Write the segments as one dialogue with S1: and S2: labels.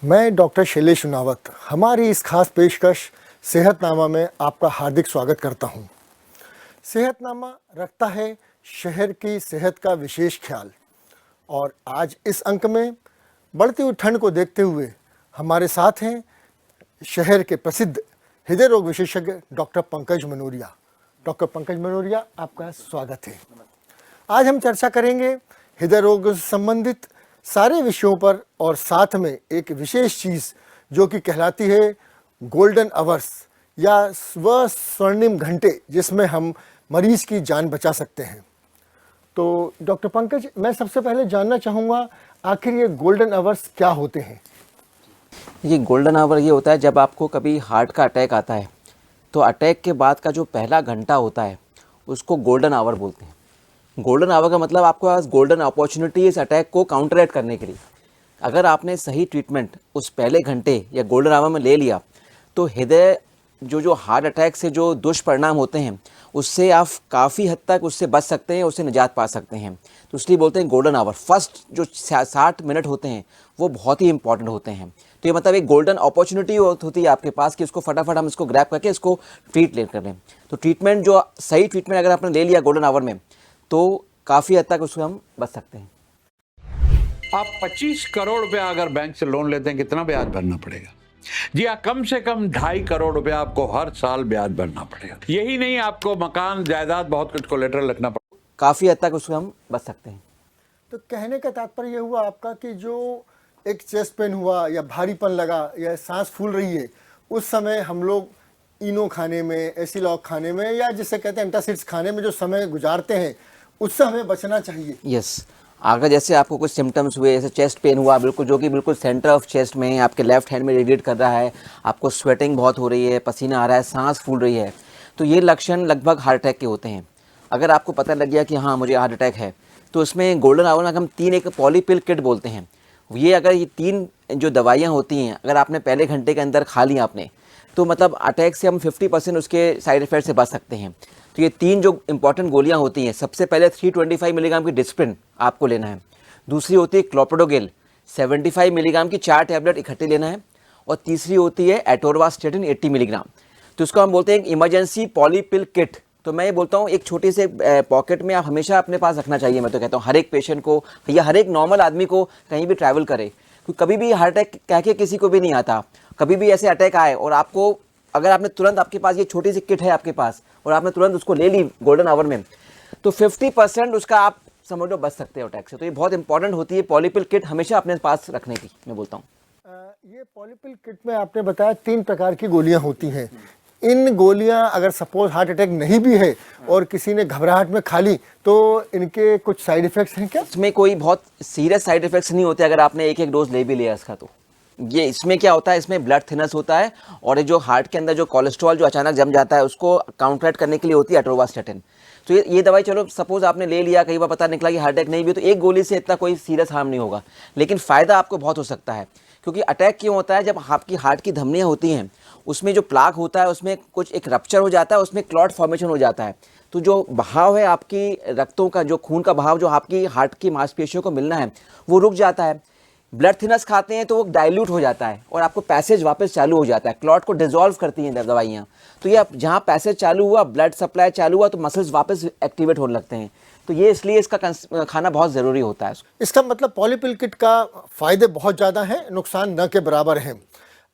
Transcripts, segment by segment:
S1: मैं डॉक्टर शैलेश उनावत हमारी इस खास पेशकश सेहतनामा में आपका हार्दिक स्वागत करता हूं। सेहतनामा रखता है शहर की सेहत का विशेष ख्याल और आज इस अंक में बढ़ती हुई ठंड को देखते हुए हमारे साथ हैं शहर के प्रसिद्ध हृदय रोग विशेषज्ञ डॉक्टर पंकज मनोरिया। डॉक्टर पंकज मनोरिया, आपका स्वागत है। आज हम चर्चा करेंगे हृदय रोग से संबंधित सारे विषयों पर और साथ में एक विशेष चीज़ जो कि कहलाती है गोल्डन आवर्स या वह स्वर्णिम घंटे जिसमें हम मरीज की जान बचा सकते हैं। तो डॉक्टर पंकज, मैं सबसे पहले जानना चाहूँगा आखिर ये गोल्डन आवर्स क्या होते हैं?
S2: ये गोल्डन आवर ये होता है जब आपको कभी हार्ट का अटैक आता है तो अटैक के बाद का जो पहला घंटा होता है उसको गोल्डन आवर बोलते हैं। गोल्डन आवर का मतलब आपको पास गोल्डन अपॉर्चुनिटी इस अटैक को काउंटरएक्ट करने के लिए। अगर आपने सही ट्रीटमेंट उस पहले घंटे या गोल्डन आवर में ले लिया तो हृदय जो हार्ट अटैक से जो दुष्परिणाम होते हैं उससे आप काफ़ी हद तक उससे बच सकते हैं, उससे निजात पा सकते हैं। तो इसलिए बोलते हैं गोल्डन आवर। फर्स्ट जो 60 मिनट होते हैं वो बहुत ही इंपॉर्टेंट होते हैं। तो ये मतलब एक गोल्डन अपॉर्चुनिटी होती है आपके पास कि उसको फटाफट हम इसको ग्रैब करके इसको ट्रीट ले कर लें। तो ट्रीटमेंट जो सही ट्रीटमेंट अगर आपने ले लिया गोल्डन आवर में तो काफ़ी हद तक उसको हम बच सकते हैं।
S3: आप 25 करोड़ रुपया अगर बैंक से लोन लेते हैं कितना ब्याज भरना पड़ेगा? जी हाँ, कम से कम 2.5 करोड़ रुपया आपको हर साल ब्याज भरना पड़ेगा। यही नहीं, आपको मकान जायदाद बहुत कुछ कोलेटरल रखना पड़ेगा।
S2: काफ़ी हद तक उसको हम बच सकते हैं।
S1: तो कहने का तात्पर्य ये हुआ आपका कि जो एक चेस्ट पेन हुआ या भारीपन लगा या सांस फूल रही है उस समय हम लोग इनो खाने में, एसिलॉक खाने में या जिसे कहते हैं एंटासिड्स खाने में जो समय गुजारते हैं उससे हमें बचना चाहिए।
S2: यस, अगर जैसे आपको कुछ सिम्टम्स हुए, जैसे चेस्ट पेन हुआ बिल्कुल जो कि बिल्कुल सेंटर ऑफ चेस्ट में आपके लेफ्ट हैंड में रेडिएट कर रहा है, आपको स्वेटिंग बहुत हो रही है, पसीना आ रहा है, सांस फूल रही है, तो ये लक्षण लगभग हार्ट अटैक के होते हैं। अगर आपको पता लग गया कि हाँ मुझे हार्ट अटैक है तो इसमें गोल्डन आवर में हम 3 एक पॉलीपिल किट बोलते हैं। ये अगर ये 3 जो दवाइयाँ होती हैं अगर आपने पहले घंटे के अंदर खा ली आपने तो मतलब अटैक से हम 50% उसके साइड इफेक्ट से बच सकते हैं। तो ये 3 जो इंपॉर्टेंट गोलियां होती हैं, सबसे पहले 325 मिलीग्राम की डिस्प्रिन आपको लेना है। दूसरी होती है क्लोप्रोडोग्रिल 75 मिलीग्राम की 4 टैबलेट इकट्ठे लेना है। और तीसरी होती है एटोरवास्टेटिन 80 मिलीग्राम। तो इसको हम बोलते हैं इमरजेंसी पॉलीपिल किट। तो मैं ये बोलता हूँ एक छोटी से पॉकेट में आप हमेशा अपने पास रखना चाहिए। मैं तो कहता हूँ हर एक पेशेंट को या हर एक नॉर्मल आदमी को कहीं भी ट्रैवल करे, क्योंकि कभी भी हार्ट अटैक कह के किसी को भी नहीं आता। कभी भी ऐसे अटैक आए और आपको अगर आपने तुरंत, आपके पास ये छोटी सी किट है आपके पास और आपने तुरंत उसको ले ली गोल्डन आवर में तो 50% उसका आप समझ लो बच सकते हो अटैक से। तो ये बहुत इंपॉर्टेंट होती है पॉलीपिल किट हमेशा अपने पास रखने की, मैं बोलता हूँ।
S1: ये पॉलीपिल किट में आपने बताया 3 प्रकार की गोलियां होती हैं। इन गोलियां अगर सपोज हार्ट अटैक नहीं भी है और किसी ने घबराहट में खा ली तो इनके कुछ साइड इफेक्ट्स हैं क्या?
S2: इसमें कोई बहुत सीरियस साइड इफेक्ट्स नहीं होते अगर आपने एक डोज ले भी लिया इसका। तो ये इसमें क्या होता है, इसमें ब्लड थिननेस होता है और ये जो हार्ट के अंदर जो कोलेस्ट्रॉल जो अचानक जम जाता है उसको काउंटरएक्ट करने के लिए होती है एटोरवास्टेटिन। तो ये दवाई चलो सपोज आपने ले लिया, कई बार पता निकला कि हार्ट अटैक नहीं भी तो एक गोली से इतना कोई सीरियस हार्म नहीं होगा, लेकिन फ़ायदा आपको बहुत हो सकता है। क्योंकि अटैक क्यों होता है, जब आपकी हार्ट की धमनियाँ होती हैं उसमें जो प्लाक होता है उसमें कुछ एक रप्चर हो जाता है, उसमें क्लॉट फॉर्मेशन हो जाता है। तो जो बहाव है आपकी रक्तों का, जो खून का बहाव जो आपकी हार्ट की मांसपेशियों को मिलना है वो रुक जाता है। ब्लड थिनर्स खाते हैं तो वो डाइल्यूट हो जाता है और आपको पैसेज वापस चालू हो जाता है। क्लॉट को डिसॉल्व करती हैं दवाइयाँ। तो ये जहाँ पैसेज चालू हुआ, ब्लड सप्लाई चालू हुआ तो मसल्स वापस एक्टिवेट होने लगते हैं। तो ये इसलिए इसका खाना बहुत ज़रूरी होता है।
S1: इसका मतलब पॉलीपिल किट का फ़ायदे बहुत ज़्यादा हैं, नुकसान न के बराबर हैं।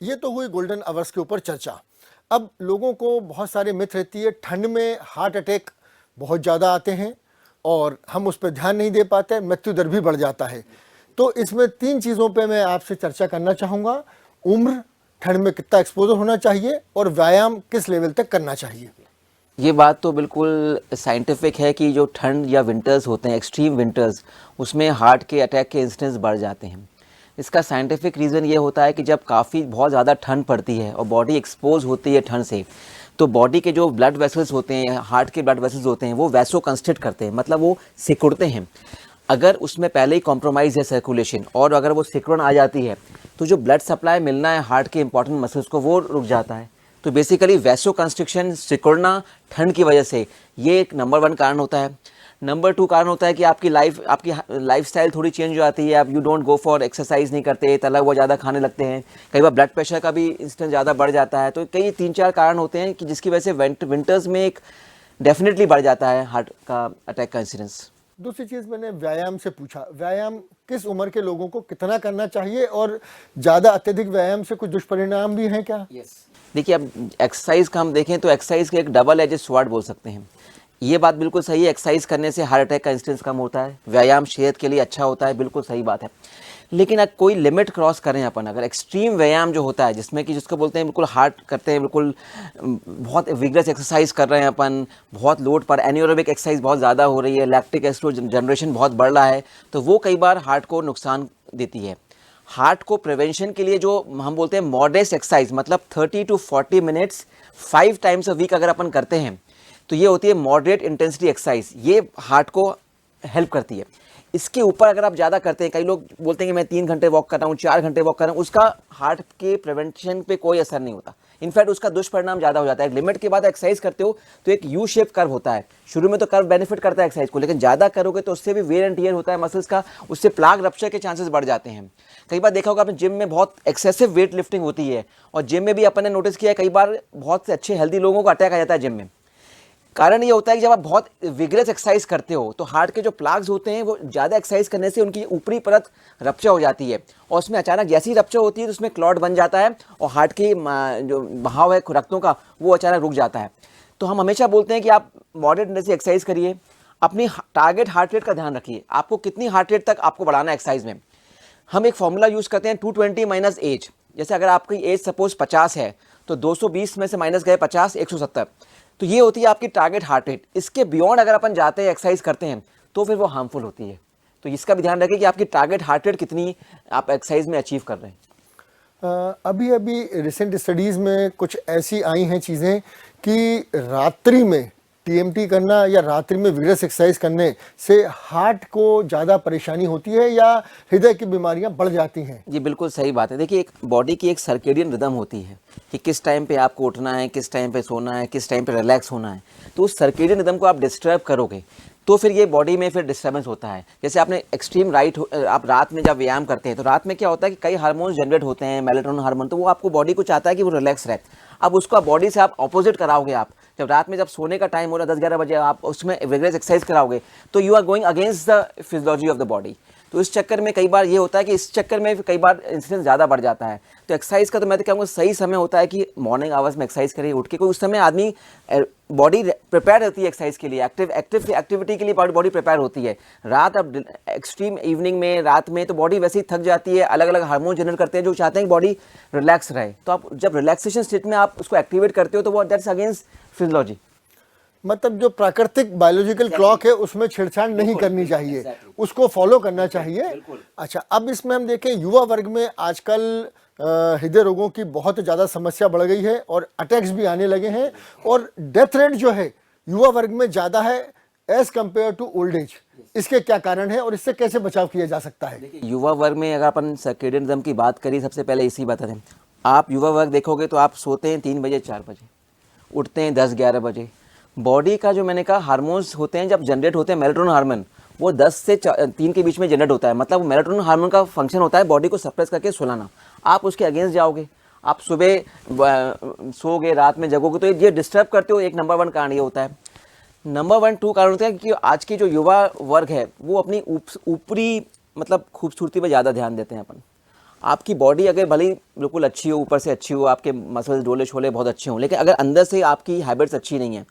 S1: ये तो हुई गोल्डन आवर्स के ऊपर चर्चा। अब लोगों को बहुत सारे मिथ रहती है, ठंड में हार्ट अटैक बहुत ज़्यादा आते हैं और हम उस पर ध्यान नहीं दे पाते, मृत्यु दर भी बढ़ जाता है। तो इसमें 3 चीज़ों पे मैं आपसे चर्चा करना चाहूँगा। उम्र, ठंड में कितना एक्सपोजर होना चाहिए और व्यायाम किस लेवल तक करना चाहिए।
S2: ये बात तो बिल्कुल साइंटिफिक है कि जो ठंड या विंटर्स होते हैं, एक्सट्रीम विंटर्स, उसमें हार्ट के अटैक के इंसिडेंस बढ़ जाते हैं। इसका साइंटिफिक रीज़न ये होता है कि जब काफ़ी बहुत ज़्यादा ठंड पड़ती है और बॉडी एक्सपोज होती है ठंड से तो बॉडी के जो ब्लड वेसल्स होते हैं, हार्ट के ब्लड वेसल्स होते हैं, वो वैसो कंस्ट्रिक्ट करते हैं, मतलब वो सिकुड़ते हैं। अगर उसमें पहले ही कॉम्प्रोमाइज़ है सर्कुलेशन और अगर वो सिकुड़न आ जाती है तो जो ब्लड सप्लाई मिलना है हार्ट के इंपॉर्टेंट मसल्स को वो रुक जाता है। तो बेसिकली वैसो कंस्ट्रिक्शन, सिकुड़ना ठंड की वजह से ये एक नंबर 1 कारण होता है। नंबर 2 कारण होता है कि आपकी लाइफस्टाइल थोड़ी चेंज हो जाती है, आप you don't go for exercise नहीं करते, तला हुआ ज़्यादा खाने लगते हैं, कई बार ब्लड प्रेशर का भी इंस्टेंस ज़्यादा बढ़ जाता है। तो कई 3-4 कारण होते हैं कि जिसकी वजह से विंटर्स में एक डेफिनेटली बढ़ जाता है हार्ट का अटैक का इंसिडेंस।
S1: दूसरी चीज़ मैंने व्यायाम से पूछा, व्यायाम किस उम्र के लोगों को कितना करना चाहिए और ज़्यादा अत्यधिक व्यायाम से कुछ दुष्परिणाम भी हैं क्या?
S2: देखिए, अब एक्सरसाइज का हम देखें तो एक्सरसाइज का एक डबल एजेड स्वॉर्ड बोल सकते हैं। ये बात बिल्कुल सही है, एक्सरसाइज करने से हार्ट अटैक का इंसिडेंस कम होता है, व्यायाम सेहत के लिए अच्छा होता है, बिल्कुल सही बात है। लेकिन अगर कोई लिमिट क्रॉस करें अपन, अगर एक्सट्रीम व्यायाम जो होता है जिसमें कि जिसको बोलते हैं बिल्कुल हार्ड करते हैं, बिल्कुल बहुत विगरस एक्सरसाइज कर रहे हैं अपन, बहुत लोड पर, एनियोरोबिक एक्सरसाइज बहुत ज़्यादा हो रही है, लैक्टिक एसिड जनरेशन बहुत बढ़ रहा है, तो वो कई बार हार्ट को नुकसान देती है। हार्ट को प्रिवेंशन के लिए जो हम बोलते हैं मॉडरेट एक्सरसाइज, मतलब 30 to 40 minutes 5 times a week अगर अपन करते हैं तो ये होती है मॉडरेट इंटेंसिटी एक्सरसाइज, ये हार्ट को हेल्प करती है। इसके ऊपर अगर आप ज़्यादा करते हैं, कई लोग बोलते हैं कि मैं 3 घंटे वॉक कर रहा हूँ, 4 घंटे वॉक कर रहा हूँ, उसका हार्ट के प्रिवेंशन पे कोई असर नहीं होता, इनफैक्ट उसका दुष्परिणाम ज़्यादा हो जाता है। लिमिट के बाद एक्सरसाइज करते हो तो एक यू शेप कर्व होता है, शुरू में तो कर्व बेनिफिट करता है एक्सरसाइज को, लेकिन ज़्यादा करोगे तो उससे भी वेयर एंड टियर होता है मसल्स का, उससे प्लाग रप्चर के चांसेस बढ़ जाते हैं। कई बार देखा होगा आपने जिम में बहुत एक्सेसिव वेट लिफ्टिंग होती है, और जिम में भी अपन ने नोटिस किया है कई बार बहुत से अच्छे हेल्दी लोगों को अटैक आ जाता है जिम में। कारण ये होता है कि जब आप बहुत विगरस एक्सरसाइज करते हो तो हार्ट के जो प्लाग्स होते हैं वो ज़्यादा एक्सरसाइज करने से उनकी ऊपरी परत रप्चर हो जाती है, और उसमें अचानक जैसी रप्चर होती है तो उसमें क्लॉट बन जाता है और हार्ट की जो बहाव है रक्तों का वो अचानक रुक जाता है। तो हम हमेशा बोलते हैं कि आप मॉडरेट इंटेंसिटी एक्सरसाइज करिए, अपनी टारगेट हार्ट रेट का ध्यान रखिए, आपको कितनी हार्ट रेट तक आपको बढ़ाना है एक्सरसाइज में। हम एक फॉर्मूला यूज़ करते हैं 220 माइनस एज, जैसे अगर आपकी एज सपोज 50 है तो 220 में से माइनस गए 50, 170, तो ये होती है आपकी टारगेट हार्ट रेट। इसके बियॉन्ड अगर अपन जाते हैं एक्सरसाइज करते हैं तो फिर वो हार्मफुल होती है, तो इसका भी ध्यान रखें कि आपकी टारगेट हार्ट रेट कितनी आप एक्सरसाइज में अचीव कर रहे हैं।
S1: अभी अभी रिसेंट स्टडीज़ में कुछ ऐसी आई हैं चीज़ें कि रात्रि में टीएमटी करना या रात्रि में विगरस एक्सरसाइज करने से हार्ट को ज़्यादा परेशानी होती है या हृदय की बीमारियां बढ़ जाती हैं?
S2: जी बिल्कुल सही बात है। देखिए, एक बॉडी की एक सर्केडियन रिदम होती है कि किस टाइम पे आपको उठना है, किस टाइम पे सोना है, किस टाइम पे रिलैक्स होना है। तो उस सर्केडियन रिदम को आप डिस्टर्ब करोगे तो फिर ये बॉडी में फिर डिस्टर्बेंस होता है। जैसे आपने एक्सट्रीम आप रात में जब व्यायाम करते हैं तो रात में क्या होता है कि कई हार्मोन्स जनरेट होते हैं, मेलेटोनिन हार्मोन, तो वो आपको बॉडी को चाहता है कि वो रिलैक्स रहे। अब उसका बॉडी से आप ऑपोजिट कराओगे, आप जब रात में जब सोने का टाइम हो रहा है 10-11 बजे, आप उसमें विगरस एक्सरसाइज कराओगे तो you are going against the physiology of the body. तो इस चक्कर में कई बार ये होता है कि इस चक्कर में कई बार इंसिडेंस ज़्यादा बढ़ जाता है। तो एक्सरसाइज का तो मैं तो कहूँगा सही समय होता है कि मॉर्निंग आवर्स में एक्सरसाइज करिए उठ के, कोई उस समय आदमी बॉडी प्रिपेयर रहती है एक्सरसाइज के लिए, एक्टिविटी के लिए बॉडी प्रिपेयर होती है। रात अब एक्सट्रीम इवनिंग में, रात में तो बॉडी वैसे ही थक जाती है, अलग अलग हार्मोन जनरेट करते हैं जो चाहते हैं कि बॉडी रिलैक्स रहे। तो आप जब रिलैक्सेशन स्टेट में आप उसको एक्टिवेट करते हो तो वो दैट्स अगेंस्ट फिजियोलॉजी।
S1: मतलब जो प्राकृतिक बायोलॉजिकल क्लॉक है उसमें छेड़छाड़ नहीं करनी चाहिए, उसको फॉलो करना चाहिए। अच्छा, अब इसमें हम देखें युवा वर्ग में आजकल हृदय रोगों की बहुत ज़्यादा समस्या बढ़ गई है और अटैक्स भी आने लगे हैं, और डेथ रेट जो है युवा वर्ग में ज़्यादा है as compare to old age. इसके क्या कारण है और इससे कैसे बचाव किया जा सकता है?
S2: युवा वर्ग में अगर अपन सर्केडियन रिदम की बात करें, सबसे पहले इसी बता दें, आप युवा वर्ग देखोगे तो आप सोते हैं 3 बजे 4 बजे, उठते हैं 10-11 बजे। बॉडी का जो मैंने कहा हार्मोन्स होते हैं जब जनरेट होते हैं, मेलेटोनिन हार्मोन वो 10 से 3 के बीच में जनरेट होता है। मतलब मेलेटोनिन हार्मोन का फंक्शन होता है बॉडी को सप्रेस करके सुलाना। आप उसके अगेंस्ट जाओगे, आप सुबह सोओगे, रात में जगोगे, तो ये डिस्टर्ब करते हो। एक नंबर 1 कारण ये होता है। नंबर 1 2 कारण होता है कि आज की जो युवा वर्ग है वो अपनी ऊपरी मतलब खूबसूरती पर ज़्यादा ध्यान देते हैं अपन। आपकी बॉडी अगर भले ही बिल्कुल अच्छी हो, ऊपर से अच्छी हो, आपके मसल्स डोले छोले बहुत अच्छे हों, लेकिन अगर अंदर से आपकी हैबिट्स अच्छी नहीं है,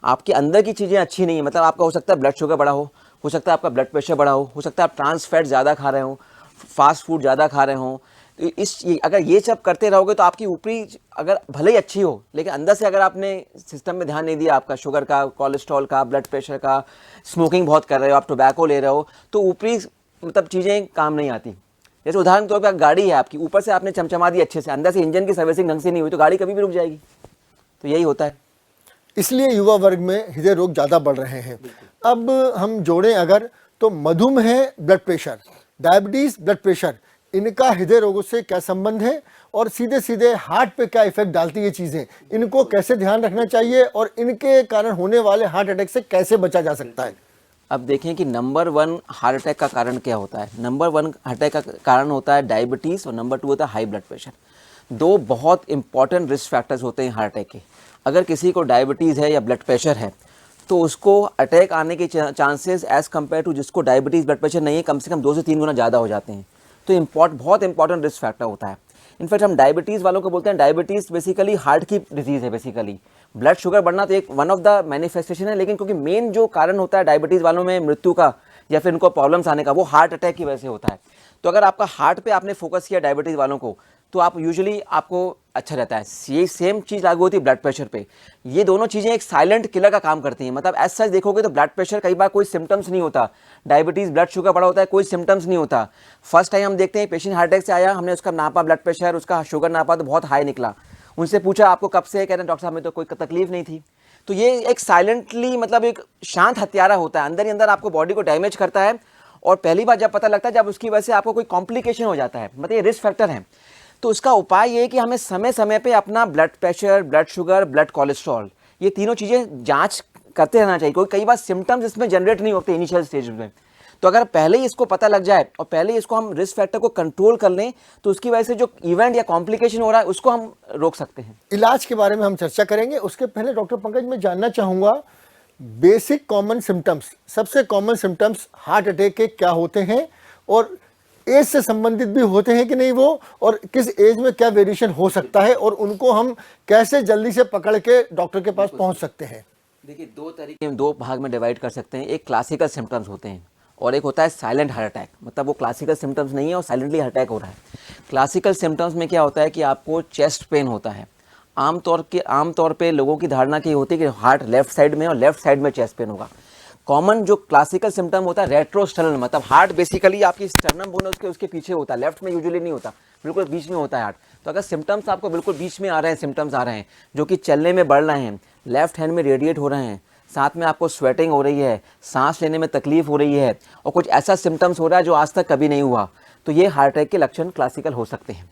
S2: आपके अंदर की चीज़ें अच्छी नहीं है, मतलब आपका हो सकता है ब्लड शुगर बढ़ा हो सकता है आपका ब्लड प्रेशर बढ़ा हो सकता है आप ट्रांस फैट ज़्यादा खा रहे हो, फास्ट फूड ज़्यादा खा रहे हो, तो अगर ये सब करते रहोगे तो आपकी ऊपरी अगर भले ही अच्छी हो लेकिन अंदर से अगर आपने सिस्टम में ध्यान नहीं दिया, आपका शुगर का, कोलेस्ट्रॉल का, ब्लड प्रेशर का, स्मोकिंग बहुत कर रहे हो, आप टोबैको ले रहे हो, तो ऊपरी मतलब चीज़ें काम नहीं आती। जैसे उदाहरण के तौर पर गाड़ी है आपकी, ऊपर से आपने चमचमा दी अच्छे से, अंदर से इंजन की सर्विसिंग ढंग से नहीं हुई तो गाड़ी कभी भी रुक जाएगी। तो यही होता है,
S1: इसलिए युवा वर्ग में हृदय रोग ज़्यादा बढ़ रहे हैं। अब हम जोड़ें अगर तो मधुमेह, blood pressure, diabetes, blood pressure, इनका हृदय रोगों से क्या संबंध है और सीधे सीधे हार्ट पे क्या इफेक्ट डालती है चीज़ें, इनको कैसे ध्यान रखना चाहिए और इनके कारण होने वाले हार्ट अटैक से कैसे बचा जा सकता है?
S2: अब देखें कि नंबर 1 हार्ट अटैक का कारण क्या होता है। नंबर 1 हार्ट अटैक का कारण होता है डायबिटीज़ और नंबर 2 होता है हाई ब्लड प्रेशर। दो बहुत इंपॉर्टेंट रिस्क फैक्टर्स होते हैं हार्ट अटैक के। अगर किसी को डायबिटीज़ है या ब्लड प्रेशर है तो उसको अटैक आने के चांसेस एज़ कम्पेयर टू जिसको डायबिटीज़ ब्लड प्रेशर नहीं है कम से कम 2 से 3 गुना ज़्यादा हो जाते हैं। तो बहुत इंपॉर्टेंट रिस्क फैक्टर होता है। इनफैक्ट हम डायबिटीज़ वालों को बोलते हैं, डायबिटीज़ बेसिकली हार्ट की डिजीज़ है। बेसिकली ब्लड शुगर बढ़ना तो एक वन ऑफ द मैनिफेस्टेशन है, लेकिन क्योंकि मेन जो कारण होता है डायबिटीज़ वालों में मृत्यु का या फिर इनको प्रॉब्लम्स आने का, वो हार्ट अटैक की वजह से होता है। तो अगर आपका हार्ट पे आपने फोकस किया डायबिटीज़ वालों को तो आप यूजुअली आपको अच्छा रहता है। ये सेम चीज़ लागू होती है ब्लड प्रेशर पे। ये दोनों चीज़ें एक साइलेंट किलर का काम करती हैं। मतलब एज सच देखोगे तो ब्लड प्रेशर कई बार कोई सिम्टम्स नहीं होता, डायबिटीज़ ब्लड शुगर बढ़ा होता है, कोई सिम्टम्स नहीं होता। फर्स्ट टाइम हम देखते हैं पेशेंट हार्ट अटैक से आया, हमने उसका नापा ब्लड प्रेशर, उसका शुगर नापा तो बहुत हाई निकला। उनसे पूछा आपको कब से, कह रहे हैं डॉक्टर साहब में तो कोई तकलीफ नहीं थी। तो ये एक साइलेंटली मतलब एक शांत हत्यारा होता है, अंदर ही अंदर आपको बॉडी को डैमेज करता है। और पहली बार जब पता लगता है जब उसकी वजह से आपको कोई कॉम्प्लिकेशन हो जाता है, मतलब ये रिस्क फैक्टर है। तो उसका उपाय ये है कि हमें समय समय पे अपना blood pressure, blood sugar, blood cholesterol, ये तीनों चीज़ें जांच करते रहना चाहिए। कई बार सिम्टम्स इसमें जनरेट नहीं होते इनिशियल स्टेज में। तो अगर पहले ही इसको पता लग जाए और पहले ही इसको हम रिस्क फैक्टर को कंट्रोल कर लें तो उसकी वजह से जो इवेंट या कॉम्प्लिकेशन हो रहा है उसको हम रोक सकते हैं।
S1: इलाज के बारे में हम चर्चा करेंगे, उसके पहले डॉक्टर पंकज मैं जानना चाहूँगा बेसिक कॉमन सिम्टम्स, सबसे कॉमन सिम्टम्स हार्ट अटैक के क्या होते हैं और एज से संबंधित भी होते हैं कि नहीं वो, और किस एज में क्या वेरिएशन हो सकता है और उनको हम कैसे जल्दी से पकड़ के डॉक्टर के पास पहुंच सकते हैं।
S2: देखिए दो तरीके, दो भाग में डिवाइड कर सकते हैं। एक क्लासिकल सिम्टम्स होते हैं और एक होता है साइलेंट हार्ट अटैक, मतलब वो क्लासिकल सिम्टम्स नहीं है और साइलेंटली हार्ट अटैक हो रहा है। क्लासिकल सिम्टम्स में क्या होता है कि आपको चेस्ट पेन होता है। आमतौर पे लोगों की धारणा की होती है कि हार्ट लेफ्ट साइड में और लेफ्ट साइड में चेस्ट पेन होगा। कॉमन जो क्लासिकल सिम्टम होता है रेट्रोस्टर्नल, मतलब हार्ट बेसिकली आपकी स्टर्नम बोन है उसके पीछे होता है, लेफ्ट में यूजुअली नहीं होता, बिल्कुल बीच में होता है हार्ट। तो अगर सिम्टम्स आपको बिल्कुल बीच में आ रहे हैं, सिम्टम्स आ रहे हैं जो कि चलने में बढ़ रहे हैं, लेफ्ट हैंड में रेडिएट हो रहे हैं, साथ में आपको स्वेटिंग हो रही है, सांस लेने में तकलीफ हो रही है और कुछ ऐसा सिम्टम्स हो रहा है जो आज तक कभी नहीं हुआ, तो ये हार्ट अटैक के लक्षण क्लासिकल हो सकते हैं।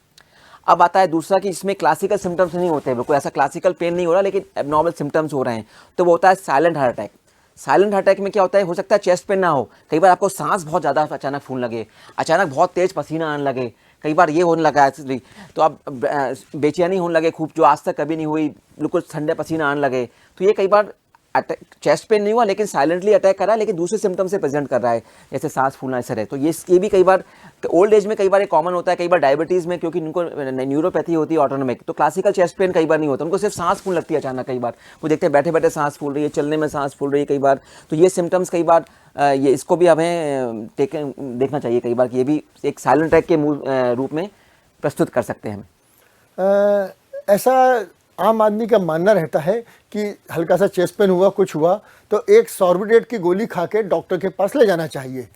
S2: अब आता है दूसरा कि इसमें क्लासिकल सिम्टम्स नहीं होते, बिल्कुल ऐसा क्लासिकल पेन नहीं हो रहा लेकिन एबनॉर्मल सिम्टम्स हो रहे हैं, तो वो होता है silent heart attack. Silent heart attack में क्या होता है, हो सकता है चेस्ट पेन ना हो, कई बार आपको सांस बहुत ज़्यादा अचानक फूलने लगे, अचानक बहुत तेज़ पसीना आने लगे, कई बार ये होने लगा है तो अब बेचैनी होने लगे खूब, जो आज तक कभी नहीं हुई, बिल्कुल ठंडे पसीना आने लगे। तो ये कई बार चेस्ट पेन नहीं हुआ लेकिन साइलेंटली अटैक कर रहा है, लेकिन दूसरे सिम्टम से प्रेजेंट कर रहा है, जैसे सांस फूलना ऐसा है। तो ये भी कई बार ओल्ड एज में कई बार ये कॉमन होता है, कई बार डायबिटीज़ में क्योंकि इनको न्यूरोपैथी होती है ऑटोनोमिक, तो क्लासिकल चेस्ट पेन कई बार नहीं होता, उनको सिर्फ सांस फूल लगती है अचानक। कई बार वो देखते हैं बैठे बैठे सांस फूल रही है, चलने में सांस फूल रही है कई बार। तो ये सिम्टम्स कई बार ये इसको भी हमें देखना चाहिए कई बार कि ये भी एक साइलेंट अटैक के रूप में प्रस्तुत कर सकते हैं।
S1: ऐसा आम आदमी का मानना रहता है कि हल्का सा चेस्ट पेन हुआ, कुछ हुआ तो एक सॉर्बिडेट की गोली खा के डॉक्टर के पास ले जाना चाहिए,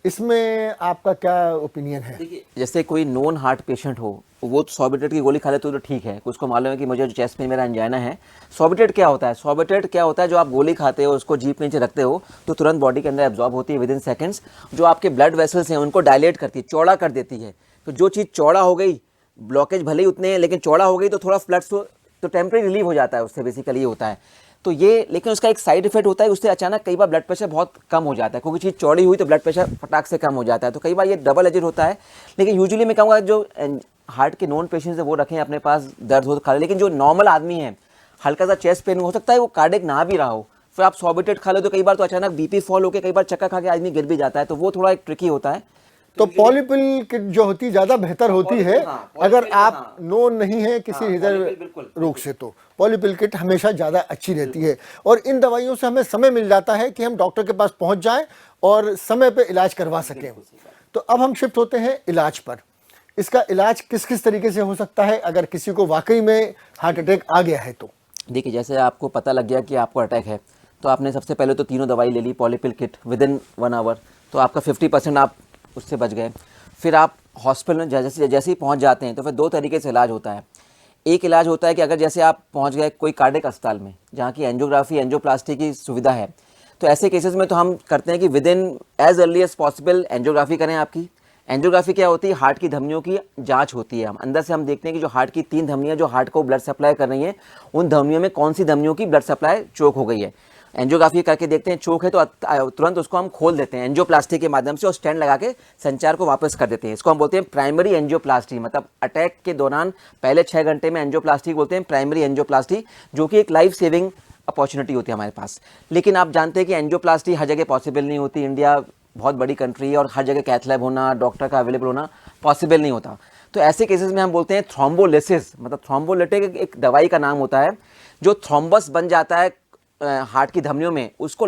S1: इसमें आपका क्या ओपिनियन है?
S2: देखिए जैसे कोई नॉन हार्ट पेशेंट हो वो तो सॉर्बिटेट की गोली खा ले तो ठीक है, उसको मालूम है कि मुझे जो चेस्ट में मेरा एंजाइना है। सॉर्बिटेट क्या होता है? सॉर्बिटेट क्या होता है, जो आप गोली खाते हो उसको जीभ के नीचे रखते हो तो तुरंत बॉडी के अंदर एब्जॉर्ब होती है विद इन सेकेंड्स, जो आपके ब्लड वेसल्स हैं उनको डायलेट करती है, चौड़ा कर देती है। तो जो चीज़ चौड़ा हो गई, ब्लॉकेज भले ही उतने हैं लेकिन चौड़ा हो गई तो थोड़ा फ्लड तो टेम्परेरी रिलीव हो जाता है उससे, बेसिकली ये होता है। तो ये लेकिन उसका एक साइड इफेक्ट होता है, उससे अचानक कई बार ब्लड प्रेशर बहुत कम हो जाता है, क्योंकि चीज़ चौड़ी हुई तो ब्लड प्रेशर फटाक से कम हो जाता है। तो कई बार ये डबल एजेड होता है, लेकिन यूजुअली मैं कहूँगा जो हार्ट के नॉन पेशेंट्स है वो रखें अपने पास, दर्द हो तो खा ले। लेकिन जो नॉर्मल आदमी है, हल्का सा चेस्ट पेन हो सकता है वो कार्डिक ना भी रहा हो, फिर आप सॉर्बिटेट खा लो तो कई बार तो अचानक बीपी फॉल होकर कई बार चक्कर खा के आदमी गिर भी जाता है, तो वो थोड़ा एक ट्रिकी होता है।
S1: तो पॉलीपिल किट जो होती है ज़्यादा बेहतर होती है अगर आप नोन नहीं है किसी हृदय रोग से, तो पॉलीपिल किट हमेशा ज़्यादा अच्छी रहती है। और इन दवाइयों से हमें समय मिल जाता है कि हम डॉक्टर के पास पहुंच जाएं और समय पे इलाज करवा सकें। तो अब हम शिफ्ट होते हैं इलाज पर। इसका इलाज किस किस तरीके से हो सकता है अगर किसी को वाकई में हार्ट अटैक आ गया है तो?
S2: देखिए जैसे आपको पता लग गया कि आपको अटैक है तो आपने सबसे पहले तो तीनों दवाई ले ली पॉलीपिल किट विद इन 1 आवर, तो आपका 50% आप उससे बच गए। फिर आप हॉस्पिटल में जैसे ही पहुंच जाते हैं तो फिर 2 तरीके से इलाज होता है। एक इलाज होता है कि अगर जैसे आप पहुंच गए कोई कार्डियक अस्पताल में जहां की एंजियोग्राफी एंजियोप्लास्टी की सुविधा है, तो ऐसे केसेस में तो हम करते हैं कि within as early as possible angiography करें। आपकी एंजियोग्राफी क्या होती है? हार्ट की धमनियों की जांच होती है। हम अंदर से हम देखते हैं कि जो हार्ट की 3 धमनियाँ जो हार्ट को ब्लड सप्लाई कर रही हैं, उन धमनियों में कौन सी धमनियों की ब्लड सप्लाई चोक हो गई है। एंजियोग्राफी करके देखते हैं चोक है तो तुरंत उसको हम खोल देते हैं एंजियोप्लास्टी के माध्यम से और स्टेंट लगा के संचार को वापस कर देते हैं। इसको हम बोलते हैं प्राइमरी एंजियोप्लास्टी, मतलब अटैक के दौरान पहले 6 घंटे में एंजियोप्लास्टी बोलते हैं प्राइमरी एंजियोप्लास्टी, जो कि एक लाइफ सेविंग अपॉर्चुनिटी होती है हमारे पास। लेकिन आप जानते हैं कि एंजियोप्लास्टी हर जगह पॉसिबल नहीं होती। इंडिया बहुत बड़ी कंट्री है और हर जगह कैथ लैब होना, डॉक्टर का अवेलेबल होना पॉसिबल नहीं होता। तो ऐसे केसेस में हम बोलते हैं थ्रोम्बोलिसिस, मतलब थ्रोम्बोलिटिक एक दवाई का नाम होता है जो थ्रोम्बस बन जाता है हार्ट की धमनियों में, उसको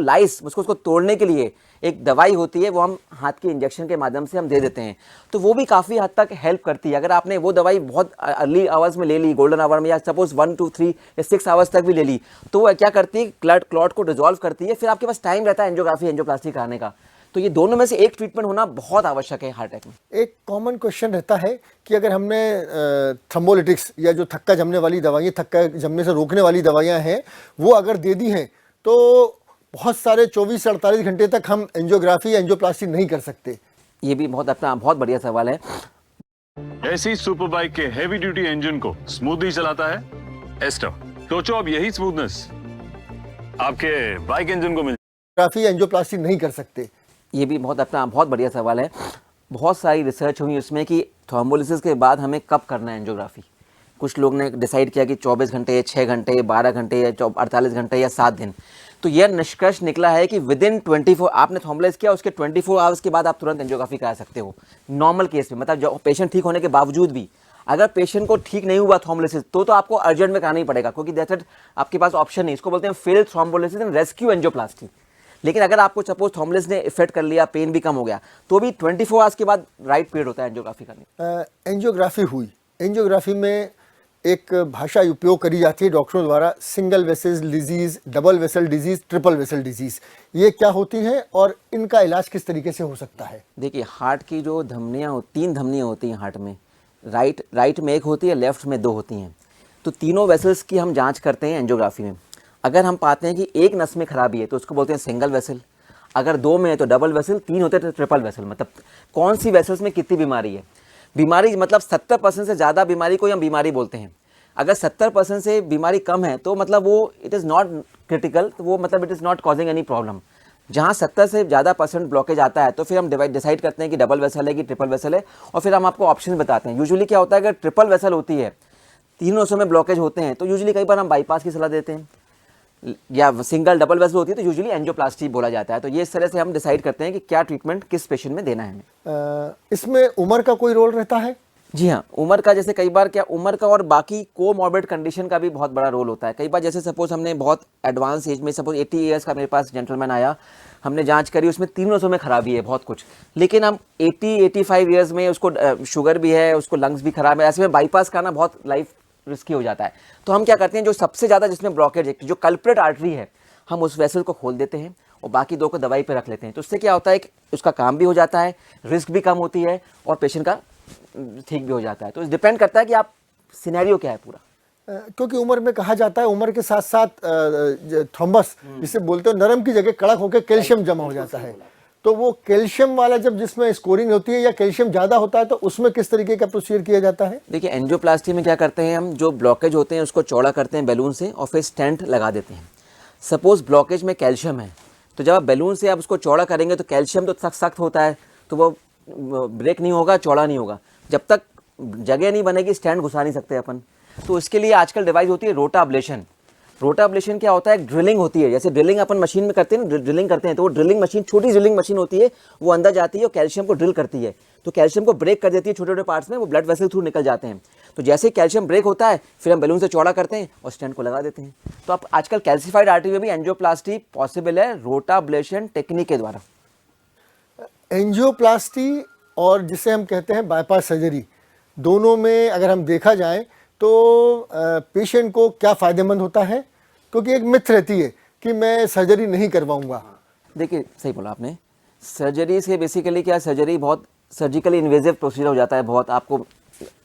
S2: उसको तोड़ने के लिए एक दवाई होती है, वो हम हाथ के इंजेक्शन के माध्यम से हम दे देते हैं। तो वो भी काफ़ी हद तक हेल्प करती है। अगर आपने वो दवाई बहुत अर्ली आवर्स में ले ली, गोल्डन आवर में, या सपोज 1 2 3 या 6 आवर्स तक भी ले ली, तो वो क्या करती है, क्लॉट को डिजोल्व करती है। फिर आपके पास टाइम रहता है एंजियोग्राफी एंजियोप्लास्टी कराने का। तो ये दोनों में से एक ट्रीटमेंट होना बहुत आवश्यक है हार्ट अटैक में।
S1: एक कॉमन क्वेश्चन रहता है कि अगर हमने थ्रोम्बोलिटिक्स या जो थक्का जमने वाली दवाइयाँ, थक्का जमने से रोकने वाली दवाइयाँ हैं, वो अगर दे दी हैं तो बहुत सारे 24 से 48 घंटे तक हम एंजियोग्राफी एंजियोप्लास्टी नहीं कर सकते।
S2: ये भी बहुत बढ़िया सवाल है।
S4: ऐसी सुपर बाइक के हेवी ड्यूटी इंजन को स्मूथली चलाता है एस्टर। सोचो अब यही स्मूथनेस आपके बाइक इंजन को मिल।
S1: एंजियोग्राफी एंजियोप्लास्टी नहीं कर सकते।
S2: ये भी बहुत बढ़िया सवाल है। बहुत सारी रिसर्च हुई उसमें कि थ्रोम्बोलिसिस के बाद हमें कब करना है एंजियोग्राफी। कुछ लोग ने डिसाइड किया कि 24 घंटे, 6 घंटे, 12 घंटे या 48 घंटे या 7 दिन। तो यह निष्कर्ष निकला है कि विदिन 24 आपने थ्रोम्बोलाइज किया, उसके 24 आवर्स के बाद आप तुरंत एंजियोग्राफी करा सकते हो नॉर्मल केस में। मतलब जो पेशेंट ठीक होने के बावजूद भी अगर पेशेंट को ठीक नहीं हुआ थ्रोम्बोलिसिस तो आपको अर्जेंट में कराना ही पड़ेगा, क्योंकि दैट आपके पास ऑप्शन नहीं। इसको बोलते हैं failed thrombolysis and rescue angioplasty. लेकिन अगर आपको सपोज थ्रोम्बोलिसिस ने इफेक्ट कर लिया, पेन भी कम हो गया, तो भी 24 आवर्स के बाद राइट पीरियड होता है एंजियोग्राफी करने।
S1: एंजियोग्राफी हुई, एंजियोग्राफी में एक भाषा उपयोग करी जाती है डॉक्टरों द्वारा, single vessel disease, double vessel disease, triple vessel disease. ये क्या होती हैं और इनका इलाज किस तरीके से हो सकता है?
S2: देखिए, हार्ट की जो धमनियाँ 3 धमनियाँ होती हैं हार्ट में, राइट में एक होती है, लेफ्ट में 2 होती हैं। तो तीनों वेसल्स की हम जांच करते हैं एंजियोग्राफी में। अगर हम पाते हैं कि एक नस में खराबी है तो उसको बोलते हैं सिंगल वेसल, अगर 2 में है तो डबल वेसल, 3 होते हैं तो ट्रिपल वेसल। मतलब कौन सी वेसल्स में कितनी बीमारी है। बीमारी मतलब 70% से ज़्यादा बीमारी को हम बीमारी बोलते हैं। अगर 70% से बीमारी कम है तो मतलब वो इट इज़ नॉट क्रिटिकल, तो वो मतलब it is not causing any problem. जहाँ 70 से ज़्यादा % ब्लॉकेज आता है तो फिर हम डिसाइड करते हैं कि डबल वेसल है कि ट्रिपल वेसल है, और फिर हम आपको ऑप्शन बताते हैं। यूजुअली क्या होता है, अगर ट्रिपल वेसल होती है, तीनों में ब्लॉकेज होते हैं, तो यूजुअली कई बार हम बाईपास की सलाह देते हैं, या सिंगल डबल वेसल होती है तो यूजुअली एंजियोप्लास्टी बोला जाता है। तो ये इस तरह से हम डिसाइड करते हैं कि क्या ट्रीटमेंट किस पेशेंट में देना है हमें।
S1: इसमें उम्र का कोई रोल रहता है?
S2: जी हाँ, उम्र का, जैसे कई बार क्या उम्र का और बाकी कोमॉर्बिड कंडीशन का भी बहुत बड़ा रोल होता है। कई बार जैसे सपोज हमने बहुत एडवांस एज में, सपोज 80 ईयर्स का मेरे पास जेंटलमैन आया, हमने जांच करी, उसमें 3 नसों में खराबी है बहुत कुछ, लेकिन हम 80-85 ईयर्स में उसको शुगर भी है, उसको लंग्स भी खराब है, ऐसे में बाईपास करना बहुत लाइफ रिस्की हो जाता है। तो हम क्या करते हैं, जो सबसे ज़्यादा जिसमें ब्लॉकेज है, जो कल्प्रेट आर्टरी है, हम उस वेसल को खोल देते हैं और बाकी 2 को दवाई पे रख लेते हैं। तो उससे क्या होता है कि उसका काम भी हो जाता है, रिस्क भी कम होती है और पेशेंट का ठीक भी हो जाता है। तो डिपेंड करता है कि आप सिनेरियो क्या है पूरा।
S1: क्योंकि उम्र में कहा जाता है उम्र के साथ साथ थ्रोम्बस जिसे बोलते हो नरम की जगह कड़क होकर कैल्शियम जमा हो जाता है। तो वो कैल्शियम वाला जब जिसमें स्कोरिंग होती है या कैल्शियम ज़्यादा होता है तो उसमें किस तरीके का प्रोसीजर किया जाता है?
S2: देखिए, एंजियोप्लास्टी में क्या करते हैं, हम जो ब्लॉकेज होते हैं उसको चौड़ा करते हैं बैलून से और फिर स्टेंट लगा देते हैं। सपोज ब्लॉकेज में कैल्शियम है तो जब आप बैलून से आप उसको चौड़ा करेंगे तो कैल्शियम तो सख्त होता है, तो वो ब्रेक नहीं होगा, चौड़ा नहीं होगा। जब तक जगह नहीं बनेगी स्टेंट घुसा नहीं सकते अपन। तो इसके लिए आजकल डिवाइस होती है रोटा अब्लेशन। रोटा अब्लेशन क्या होता है, ड्रिलिंग होती है, जैसे ड्रिलिंग अपन मशीन में करते हैं ना, ड्रिलिंग करते हैं, तो वो ड्रिलिंग मशीन, छोटी ड्रिलिंग मशीन होती है, वो अंदर जाती है और कैल्शियम को ड्रिल करती है, तो कैल्शियम को ब्रेक कर देती है छोटे छोटे पार्ट्स में, वो ब्लड वेसल थ्रू निकल जाते हैं। तो जैसे ही कैल्शियम ब्रेक होता है फिर हम बैलून से चौड़ा करते हैं और स्टेंट को लगा देते हैं। तो आप आजकल कैल्सिफाइड आर्टरी में भी एंजियोप्लास्टी पॉसिबल है रोटा अब्लेशन टेक्निक के द्वारा।
S1: एंजियोप्लास्टी और जिसे हम कहते हैं बाईपास सर्जरी, दोनों में अगर हम देखा जाए तो पेशेंट को क्या फ़ायदेमंद होता है? क्योंकि एक मिथ रहती है कि मैं सर्जरी नहीं करवाऊंगा।
S2: देखिए, सही बोला आपने। सर्जरी से बेसिकली क्या, सर्जरी बहुत सर्जिकली इन्वेजिव प्रोसीजर हो जाता है, बहुत आपको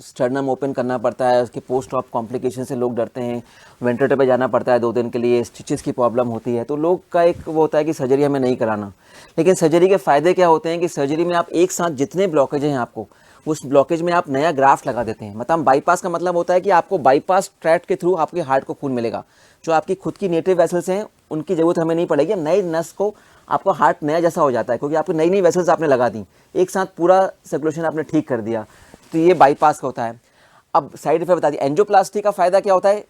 S2: स्टर्नम ओपन करना पड़ता है, उसके पोस्ट ऑप कॉम्प्लिकेशन से लोग डरते हैं, वेंटिलेटर पे जाना पड़ता है 2 दिन के लिए, स्टिचेस की प्रॉब्लम होती है, तो लोग का एक वो होता है कि सर्जरी हमें नहीं कराना। लेकिन सर्जरी के फ़ायदे क्या होते हैं कि सर्जरी में आप एक साथ जितने ब्लॉकेज हैं आपको, उस ब्लॉकेज में आप नया ग्राफ्ट लगा देते हैं। मतलब बाईपास का मतलब होता है कि आपको बाईपास ट्रैक्ट के थ्रू आपके हार्ट को खून मिलेगा, जो आपकी खुद की नेटिव वेसल्स हैं उनकी ज़रूरत हमें नहीं पड़ेगी। नए नस को आपका हार्ट नया जैसा हो जाता है, क्योंकि आपको नई नई वेसल्स आपने लगा दी, एक साथ पूरा सर्कुलेशन आपने ठीक कर दिया। तो ये बाईपास का होता है। अब साइड इफेक्ट बता दिए। एंजियोप्लास्टी का फ़ायदा क्या होता है?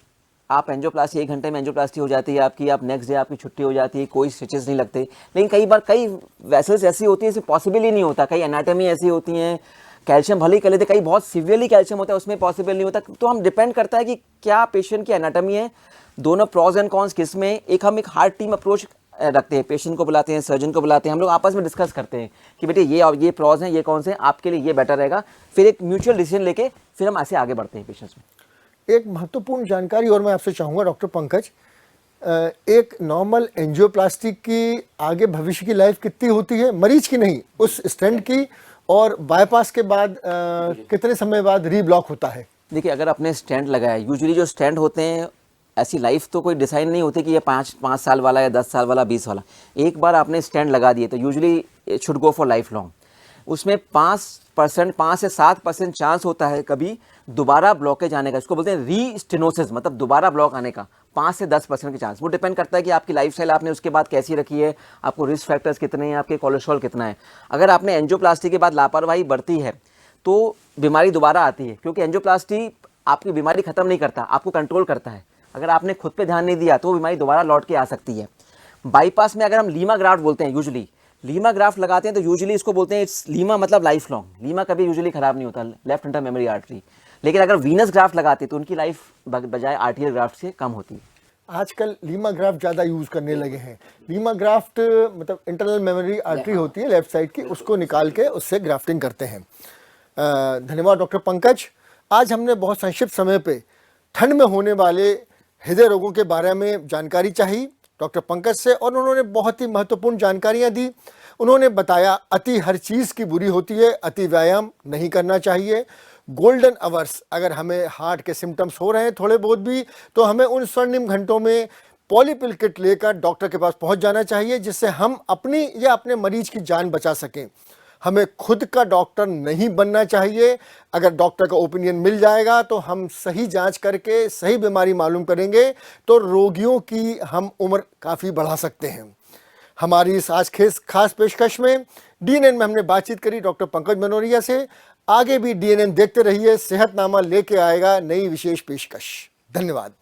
S2: आप एंजियोप्लास्टी 1 घंटे में एंजियोप्लास्टी हो जाती है आपकी, आप नेक्स्ट डे आपकी छुट्टी हो जाती है, कोई स्टिचेस नहीं लगते। लेकिन कई बार कई वेसल्स ऐसी होती हैं इसमें पॉसिबल ही नहीं होता, कई एनाटॉमी ऐसी होती हैं, कैल्शियम भले ही कर लेते, कई बहुत सीवियरली कैल्शियम होता है उसमें पॉसिबल नहीं होता। तो हम डिपेंड करता है कि क्या पेशेंट की एनाटॉमी है, दोनों प्रोज एंड कॉन्स किस में। हम एक हार्ट टीम अप्रोच रखते हैं, पेशेंट को बुलाते हैं, सर्जन को बुलाते हैं, हम लोग आपस में डिस्कस करते हैं कि बेटे ये प्रोज हैं, ये कौन से हैं, आपके लिए ये बेटर रहेगा। फिर एक म्यूचुअल डिसीजन लेके फिर हम ऐसे आगे बढ़ते हैं पेशेंट्स में।
S1: एक महत्वपूर्ण जानकारी और मैं आपसे चाहूँगा डॉक्टर पंकज, एक नॉर्मल एंजियोप्लास्टी की आगे भविष्य की लाइफ कितनी होती है, मरीज की नहीं, उस स्टेंट की, और बाईपास के बाद कितने समय बाद रीब्लॉक होता है?
S2: देखिए, अगर आपने स्टेंट लगाया, यूजुअली जो स्टेंट होते हैं ऐसी लाइफ तो कोई डिसाइड नहीं होती कि ये 5 साल वाला या 10 साल वाला 20 वाला। एक बार आपने स्टेंट लगा दिए तो usually it should go for life long. उसमें 5 से 7% चांस होता है कभी दोबारा ब्लॉकेज आने का, इसको बोलते हैं री स्टेनोसिस, मतलब दोबारा ब्लॉक आने का 5 से 10% के चांस। वो डिपेंड करता है कि आपकी लाइफस्टाइल आपने उसके बाद कैसी रखी है, आपको रिस्क फैक्टर्स कितने हैं, आपके कोलेस्ट्रॉल कितना है। अगर आपने एंजियोप्लास्टी के बाद लापरवाही बढ़ती है तो बीमारी दोबारा आती है, क्योंकि एंजियोप्लास्टी आपकी बीमारी खत्म नहीं करता, आपको कंट्रोल करता है। अगर आपने खुद पे ध्यान नहीं दिया तो वो बीमारी दोबारा लौट के आ सकती है। बाईपास में अगर हम लीमा ग्राफ्ट बोलते हैं, यूजुअली लीमा ग्राफ्ट लगाते हैं तो यूजुअली इसको बोलते हैं इट्स लीमा, मतलब लाइफ लॉन्ग। लीमा कभी यूजुअली खराब नहीं होता, लेफ्ट इंटर मेमोरी आर्टरी। लेकिन अगर वीनस ग्राफ्ट लगाते हैं तो उनकी लाइफ बजाय आर्टियल ग्राफ्ट से कम होती है।
S1: आजकल लीमा ग्राफ्ट ज़्यादा यूज़ करने लगे हैं। लीमा ग्राफ्ट मतलब इंटरनल मेमोरी आर्टरी होती है लेफ्ट साइड की, उसको निकाल के उससे ग्राफ्टिंग करते हैं। धन्यवाद डॉक्टर पंकज। आज हमने बहुत संक्षिप्त समय पे ठंड में होने वाले हृदय रोगों के बारे में जानकारी चाहिए डॉक्टर पंकज से, और उन्होंने बहुत ही महत्वपूर्ण जानकारियां दी। उन्होंने बताया अति हर चीज़ की बुरी होती है, अति व्यायाम नहीं करना चाहिए। गोल्डन आवर्स, अगर हमें हार्ट के सिम्टम्स हो रहे हैं थोड़े बहुत भी, तो हमें उन स्वर्णिम घंटों में पॉलीपिल किट लेकर डॉक्टर के पास पहुंच जाना चाहिए, जिससे हम अपनी या अपने मरीज की जान बचा सकें। हमें खुद का डॉक्टर नहीं बनना चाहिए। अगर डॉक्टर का ओपिनियन मिल जाएगा तो हम सही जांच करके सही बीमारी मालूम करेंगे तो रोगियों की हम उम्र काफ़ी बढ़ा सकते हैं। हमारी इस आज खास पेशकश में डीएनएन में हमने बातचीत करी डॉक्टर पंकज मनोरिया से। आगे भी डीएनएन देखते रहिए, सेहतनामा लेके आएगा नई विशेष पेशकश। धन्यवाद।